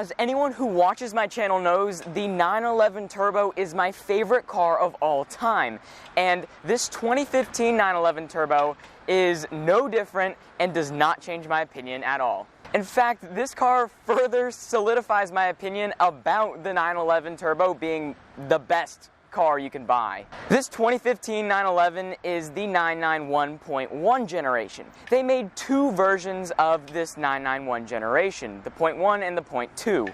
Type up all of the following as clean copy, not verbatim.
As anyone who watches my channel knows, the 911 Turbo is my favorite car of all time. And this 2015 911 Turbo is no different and does not change my opinion at all. In fact, this car further solidifies my opinion about the 911 Turbo being the best car you can buy. This 2015 911 is the 991.1 generation. They made two versions of this 991 generation, the .1 and the .2.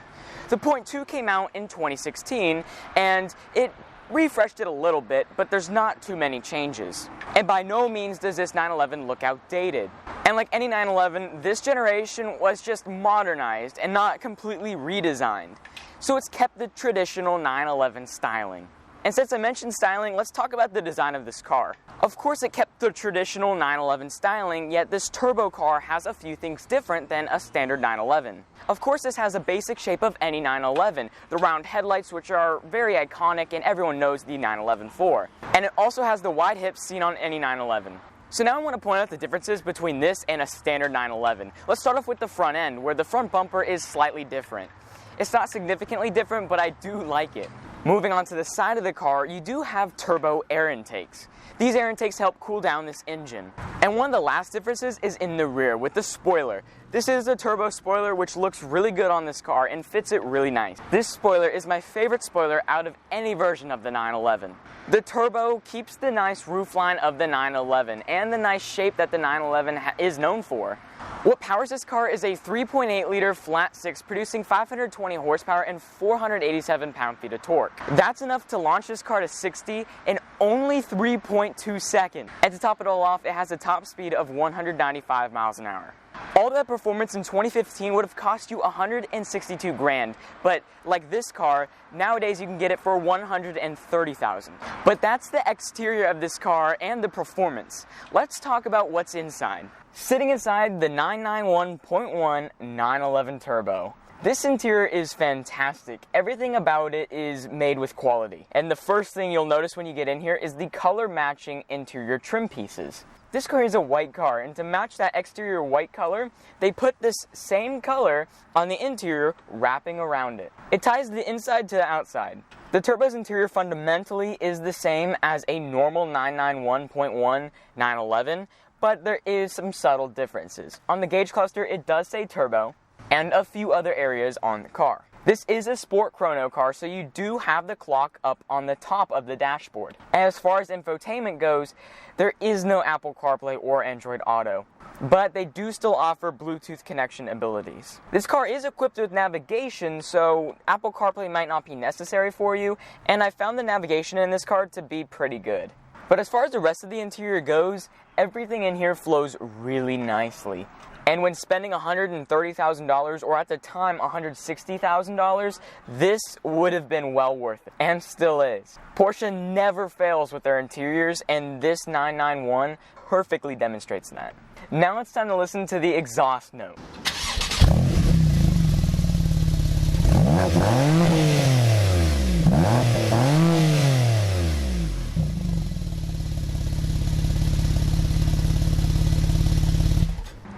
The .2 came out in 2016 and it refreshed it a little bit, but there's not too many changes. And by no means does this 911 look outdated. And like any 911, this generation was just modernized and not completely redesigned. So it's kept the traditional 911 styling. And since I mentioned styling, let's talk about the design of this car. Of course, it kept the traditional 911 styling, yet this turbo car has a few things different than a standard 911. Of course, this has a basic shape of any 911, the round headlights, which are very iconic and everyone knows the 911 for. And it also has the wide hips seen on any 911. So now I want to point out the differences between this and a standard 911. Let's start off with the front end, where the front bumper is slightly different. It's not significantly different, but I do like it. Moving on to the side of the car, you do have turbo air intakes. These air intakes help cool down this engine. And one of the last differences is in the rear with the spoiler. This is a turbo spoiler which looks really good on this car and fits it really nice. This spoiler is my favorite spoiler out of any version of the 911. The turbo keeps the nice roofline of the 911 and the nice shape that the 911 is known for. What powers this car is a 3.8 liter flat six producing 520 horsepower and 487 pound-feet of torque. That's enough to launch this car to 60 in only 3.2 seconds. And to top it all off, it has a top speed of 195 miles an hour. All that performance in 2015 would have cost you $162 grand, but like this car, nowadays you can get it for $130,000. But that's the exterior of this car and the performance. Let's talk about what's inside. Sitting inside the 991.1 911 Turbo. This interior is fantastic. Everything about it is made with quality. And the first thing you'll notice when you get in here is the color matching interior trim pieces. This car is a white car, and to match that exterior white color, they put this same color on the interior wrapping around it. It ties the inside to the outside. The Turbo's interior fundamentally is the same as a normal 991.1 911, but there is some subtle differences. On the gauge cluster, it does say Turbo, and a few other areas on the car. This is a sport chrono car, so you do have the clock up on the top of the dashboard. As far as infotainment goes, there is no Apple CarPlay or Android Auto, but they do still offer Bluetooth connection abilities. This car is equipped with navigation, so Apple CarPlay might not be necessary for you, and I found the navigation in this car to be pretty good. But as far as the rest of the interior goes, everything in here flows really nicely. And when spending $130,000, or at the time $160,000, this would have been well worth it, and still is. Porsche never fails with their interiors, and this 991 perfectly demonstrates that. Now it's time to listen to the exhaust note.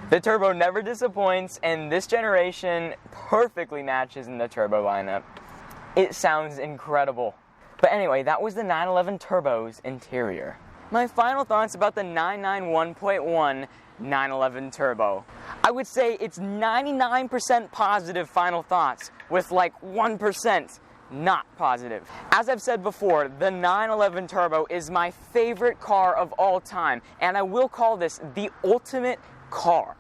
The Turbo never disappoints, and this generation perfectly matches in the Turbo lineup. It sounds incredible. But anyway, that was the 911 Turbo's interior. My final thoughts about the 991.1 911 Turbo. I would say it's 99% positive final thoughts, with like 1% not positive. As I've said before, the 911 Turbo is my favorite car of all time, and I will call this the ultimate car.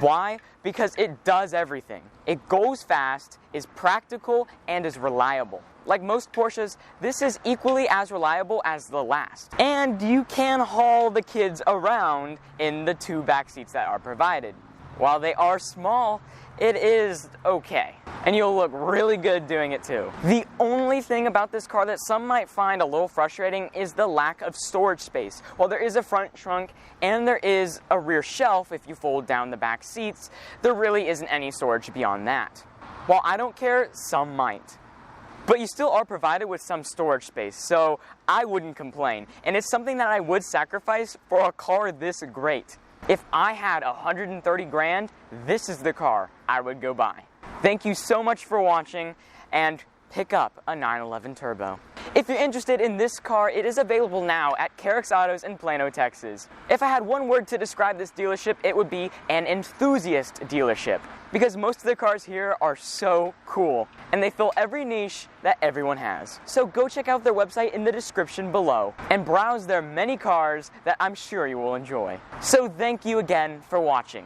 Why? Because it does everything. It goes fast, is practical, and is reliable. Like most Porsches, this is equally as reliable as the last. And you can haul the kids around in the two back seats that are provided. While they are small, it is okay. And you'll look really good doing it too. The only thing about this car that some might find a little frustrating is the lack of storage space. While there is a front trunk and there is a rear shelf if you fold down the back seats, there really isn't any storage beyond that. While I don't care, some might. But you still are provided with some storage space, so I wouldn't complain. And it's something that I would sacrifice for a car this great. If I had 130 grand, this is the car I would go buy. Thank you so much for watching, and pick up a 911 Turbo. If you're interested in this car, it is available now at Carricks Autos in Plano, Texas. If I had one word to describe this dealership, it would be an enthusiast dealership, because most of the cars here are so cool, and they fill every niche that everyone has. So go check out their website in the description below, and browse their many cars that I'm sure you will enjoy. So thank you again for watching.